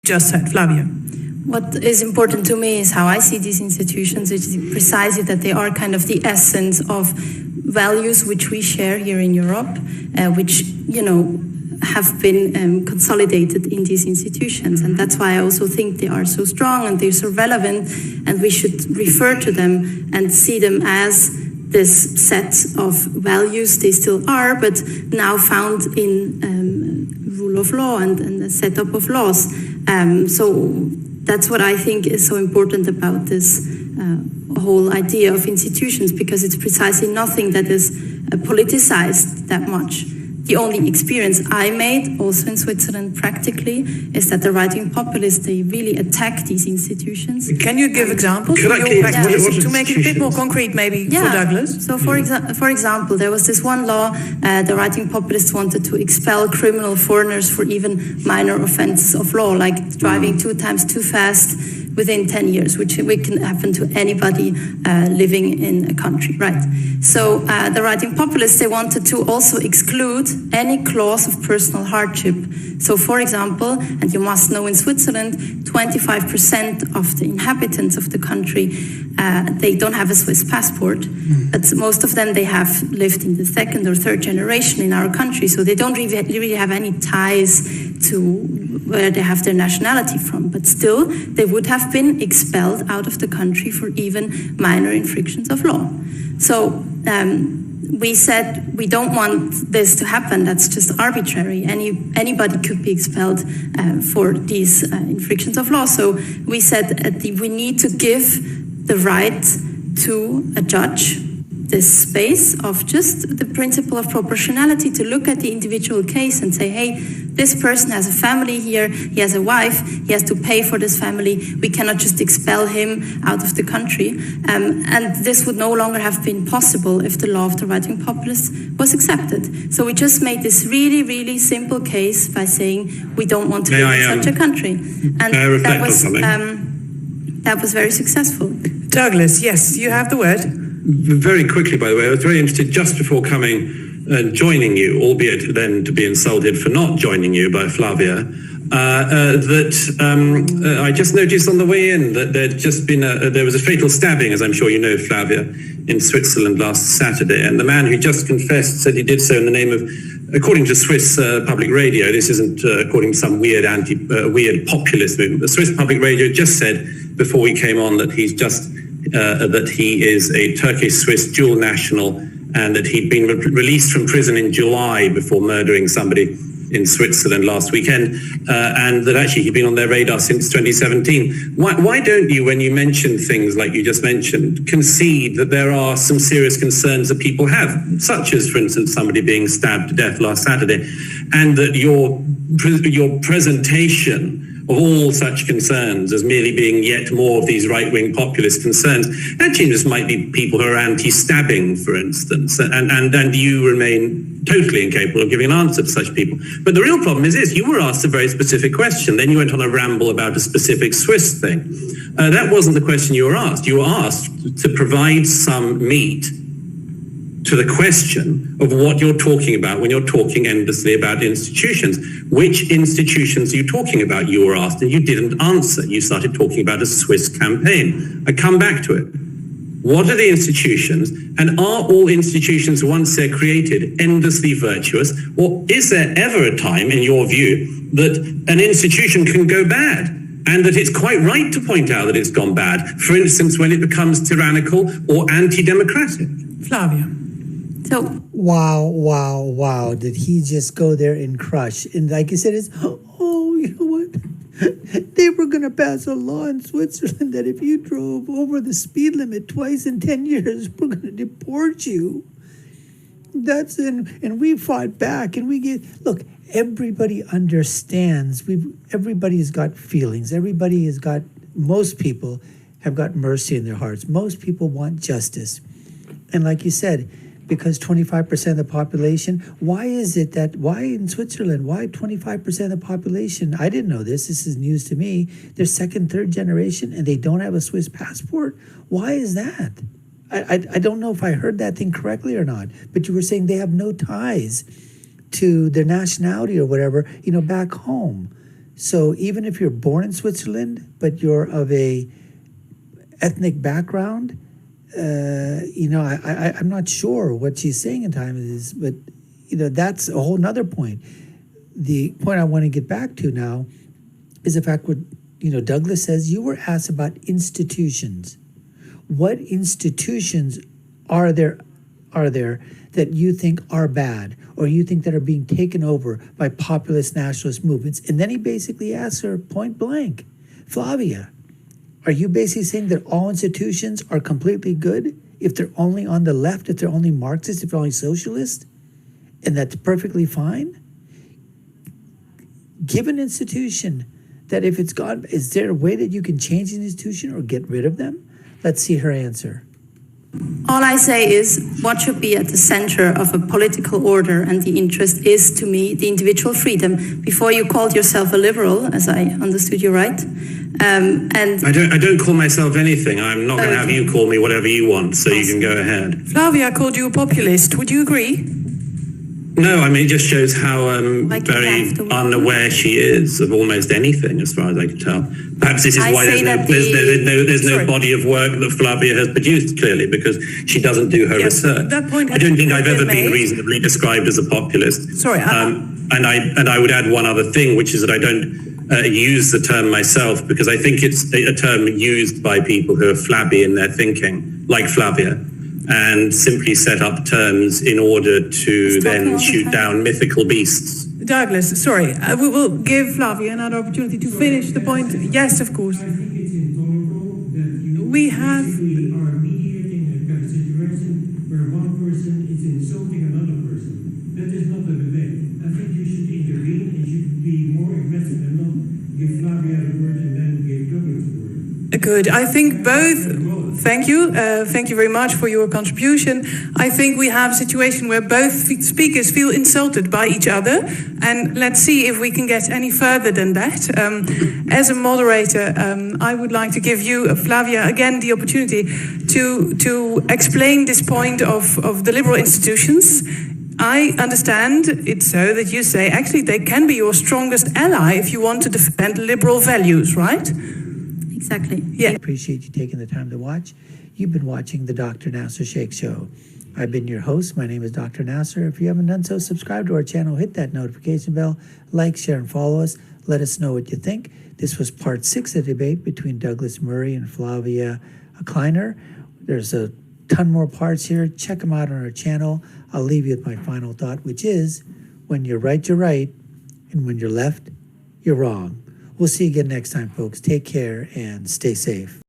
just said. Flavia. What is important to me is how I see these institutions, which is precisely that they are kind of the essence of values which we share here in Europe, which, have been consolidated in these institutions. And that's why I also think they are so strong and they're so relevant, and we should refer to them and see them as this set of values. They still are, but now found in rule of law and the setup of laws. So that's what I think is so important about this whole idea of institutions, because it's precisely nothing that is politicized that much. The only experience I made, also in Switzerland practically, is that the right-wing populists, they really attack these institutions. Can you give examples to make it a bit more concrete, maybe, for Douglas? So, for example, there was this one law, the right-wing populists wanted to expel criminal foreigners for even minor offenses of law, like driving 2 times too fast within 10 years, which can happen to anybody living in a country, right? So the right-wing populists, they wanted to also exclude any clause of personal hardship. So, for example, and you must know in Switzerland, 25% of the inhabitants of the country, they don't have a Swiss passport, but most of them, they have lived in the 2nd or 3rd generation in our country, so they don't really have any ties to where they have their nationality from, but still they would have been expelled out of the country for even minor infractions of law. So we said we don't want this to happen. That's just arbitrary. Anybody could be expelled for these infractions of law. So we said we need to give the right to a judge this space of just the principle of proportionality, to look at the individual case and say, hey, this person has a family here, he has a wife, he has to pay for this family, we cannot just expel him out of the country. And this would no longer have been possible if the law of the right-wing populists was accepted. So we just made this really, really simple case by saying we don't want to live in such a country. And that was very successful. Douglas, yes, you have the word. Very quickly, by the way, I was very interested just before coming and joining you, albeit then to be insulted for not joining you by Flavia, I just noticed on the way in that there'd just been there was a fatal stabbing, as I'm sure you know, Flavia, in Switzerland last Saturday, and the man who just confessed said he did so in the name of, according to Swiss public radio, this isn't according to some weird populist movement, the Swiss public radio just said before we came on that he's just that he is a Turkish-Swiss dual national, and that he'd been released from prison in July before murdering somebody in Switzerland last weekend, and that actually he'd been on their radar since 2017. Why don't you, when you mention things like you just mentioned, concede that there are some serious concerns that people have, such as, for instance, somebody being stabbed to death last Saturday, and that your presentation of all such concerns as merely being yet more of these right-wing populist concerns. Actually, this might be people who are anti-stabbing, for instance, and you remain totally incapable of giving an answer to such people. But the real problem is this: you were asked a very specific question, then you went on a ramble about a specific Swiss thing. That wasn't the question you were asked. You were asked to provide some meat to the question of what you're talking about when you're talking endlessly about institutions. Which institutions are you talking about, you were asked, and you didn't answer. You started talking about a Swiss campaign. I come back to it. What are the institutions, and are all institutions, once they're created, endlessly virtuous, or is there ever a time, in your view, that an institution can go bad, and that it's quite right to point out that it's gone bad, for instance, when it becomes tyrannical or anti-democratic? Flavia. So, wow. Did he just go there and crush? And like you said, you know what? They were going to pass a law in Switzerland that if you drove over the speed limit twice in 10 years, we're going to deport you. And we fought back, and look, everybody understands. Everybody's got feelings. Most people have got mercy in their hearts. Most people want justice. And like you said, because 25% of the population, why in Switzerland, why 25% of the population? I didn't know this is news to me. They're 2nd, 3rd generation and they don't have a Swiss passport. Why is that? I don't know if I heard that thing correctly or not, but you were saying they have no ties to their nationality or whatever, back home. So even if you're born in Switzerland, but you're of a ethnic background, I'm not sure what she's saying in time is, but that's a whole nother point. The point I want to get back to now is the fact what Douglas says. You were asked about institutions. What institutions are there that you think are bad, or you think that are being taken over by populist nationalist movements? And then he basically asks her point blank, Flavia, are you basically saying that all institutions are completely good if they're only on the left, if they're only Marxist, if they're only socialist, and that's perfectly fine? Give an institution that if it's gone, is there a way that you can change an institution or get rid of them? Let's see her answer. All I say is what should be at the center of a political order and the interest is, to me, the individual freedom. Before you called yourself a liberal, as I understood you right. And I don't call myself anything. I'm not going to have you call me whatever you want, so you can go ahead. Flavia called you a populist. Would you agree? No, I mean, it just shows how very unaware she is of almost anything, as far as I can tell. Perhaps this is why there's no body of work that Flavia has produced, clearly, because she doesn't do her research. That point I don't think I've ever been reasonably described as a populist. Sorry. And I would add one other thing, which is that I don't use the term myself, because I think it's a term used by people who are flabby in their thinking, like Flavia, and simply set up terms in order to then shoot down mythical beasts. Douglas, sorry, we will give Flavia another opportunity to finish the point. Yes, of course. I think it's intolerable that We have... basically are mediating a kind of situation where one person is insulting another person. That is not a debate. I think you should intervene and should be more aggressive and not give Flavia the word and then give Douglas the word. Good. I think both... Thank you. Thank you very much for your contribution. I think we have a situation where both speakers feel insulted by each other, and let's see if we can get any further than that. As a moderator, I would like to give you, Flavia, again the opportunity to explain this point of the liberal institutions. I understand it so that you say actually they can be your strongest ally if you want to defend liberal values, right? Exactly. Yeah. I appreciate you taking the time to watch. You've been watching the Dr. Nasir Shaikh Show. I've been your host. My name is Dr. Nasir. If you haven't done so, subscribe to our channel, hit that notification bell, like, share, and follow us. Let us know what you think. This was part 6 of the debate between Douglas Murray and Flavia Kleiner. There's a ton more parts here. Check them out on our channel. I'll leave you with my final thought, which is, when you're right, and when you're left, you're wrong. We'll see you again next time, folks. Take care and stay safe.